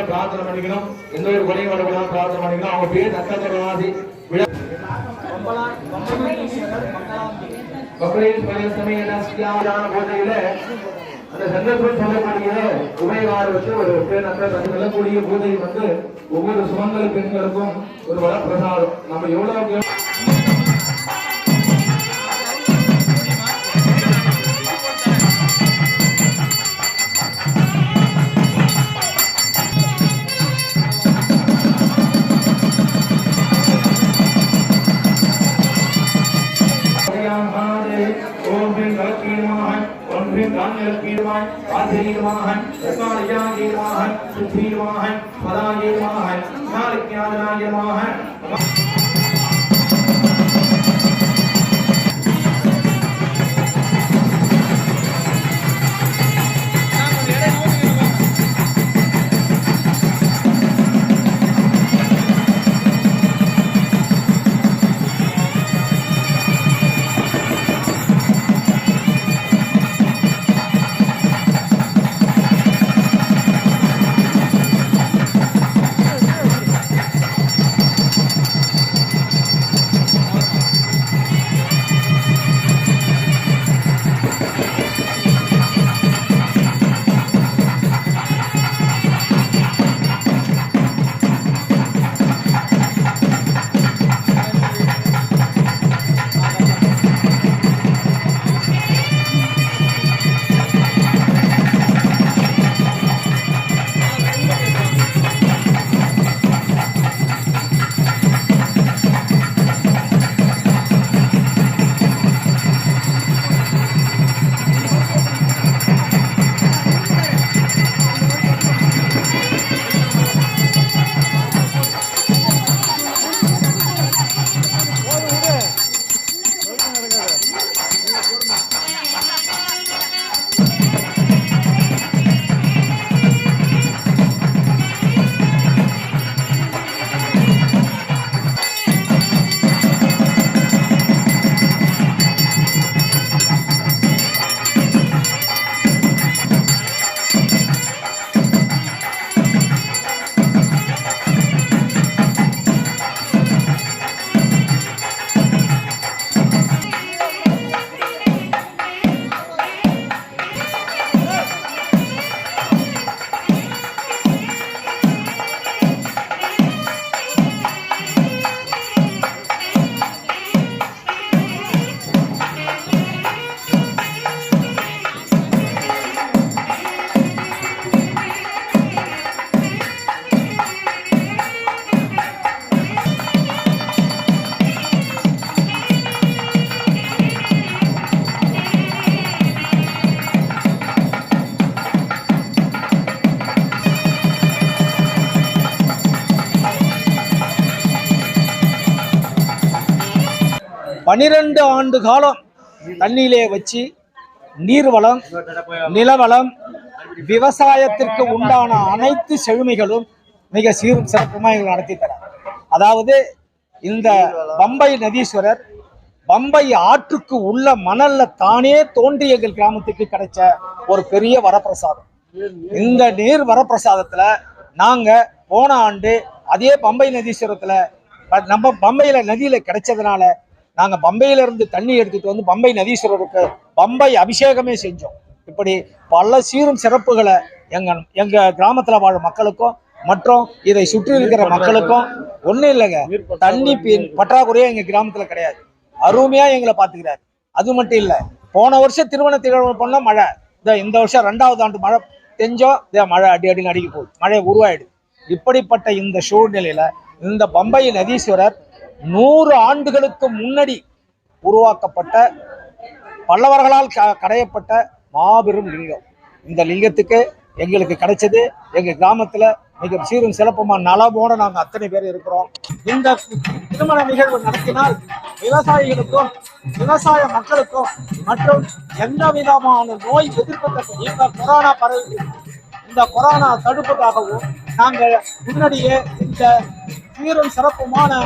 பிரார்த்தனை பண்ணிக்கணும். எந்த ஒரு கொலையும் வரக்கூடாது பிரார்த்தனை பண்ணிக்கணும். அவங்க பேர் நட்சத்திரவாதி பூஜையில அந்த சந்தர்ப்பம் சொல்லக்கூடிய உமைவாறு வச்சு ஒரு சொல்லக்கூடிய பூஜை வந்து ஒவ்வொரு சுமங்கல பெண்களுக்கும் ஒரு வரப்பிரசாதம். நம்ம எவ்வளவு பன்னிரண்டு ஆண்டு காலம் தண்ணியிலே வச்சு நீர்வளம், நிலவளம், விவசாயத்திற்கு உண்டான அனைத்து செழுமைகளும் மிக சீரும் சிறப்புமா இவங்க நடத்தி தராங்க. அதாவது இந்த பம்பை நதீஸ்வரர் பம்பை ஆற்றுக்கு உள்ள மணல்ல தானே தோன்றி எங்கள் கிராமத்துக்கு கிடைச்ச ஒரு பெரிய வரப்பிரசாதம். இந்த நீர் வரப்பிரசாதத்துல நாங்க போன ஆண்டு அதே பம்பை நதீஸ்வரத்துல நம்ம பம்பையில நதியில கிடைச்சதுனால நாங்க பம்பையில இருந்து தண்ணி எடுத்துட்டு வந்து பம்பை நதீஸ்வரருக்கு பம்பை அபிஷேகமே செஞ்சோம். இப்படி பல சீரும் சிறப்புகளை எங்க கிராமத்துல வாழும் மக்களுக்கும் மற்றும் இதை சுற்றி இருக்கிற மக்களுக்கும் ஒன்றும் இல்லைங்க, தண்ணி பற்றாக்குறையே எங்க கிராமத்துல கிடையாது. அருமையா எங்களை பாத்துக்கிறாரு. அது மட்டும் இல்ல, போன வருஷம் திருமண திகழ்வு பண்ண மழை, இந்த வருஷம் 2வது ஆண்டு மழை தெஞ்சோம், மழை அடி அடி நடிக்க போகுது, மழை உருவாயிடுது. இப்படிப்பட்ட இந்த சூழ்நிலையில இந்த பம்பை நதீஸ்வரர் 100 ஆண்டுகளுக்கு முன்னாடி உருவாக்கப்பட்ட பல்லவர்களால் கடையப்பட்ட மாபெரும் லிங்கம். இந்த லிங்கத்துக்கு எங்களுக்கு கிடைச்சது எங்க கிராமத்துல மிக சீரும் சிறப்புமா நலமோட நாங்க அத்தனை பேர் இருக்கிறோம். இந்த திருமண நிகழ்வு நடத்தினால் விவசாயிகளுக்கும் விவசாய மக்களுக்கும் மற்றும் எந்த விதமான நோய் எதிர்ப்பு இந்த கொரோனா பரவி இந்த கொரோனா தடுப்புக்காகவும் நாங்கள் முன்னாடியே இந்த சீரும் சிறப்புமான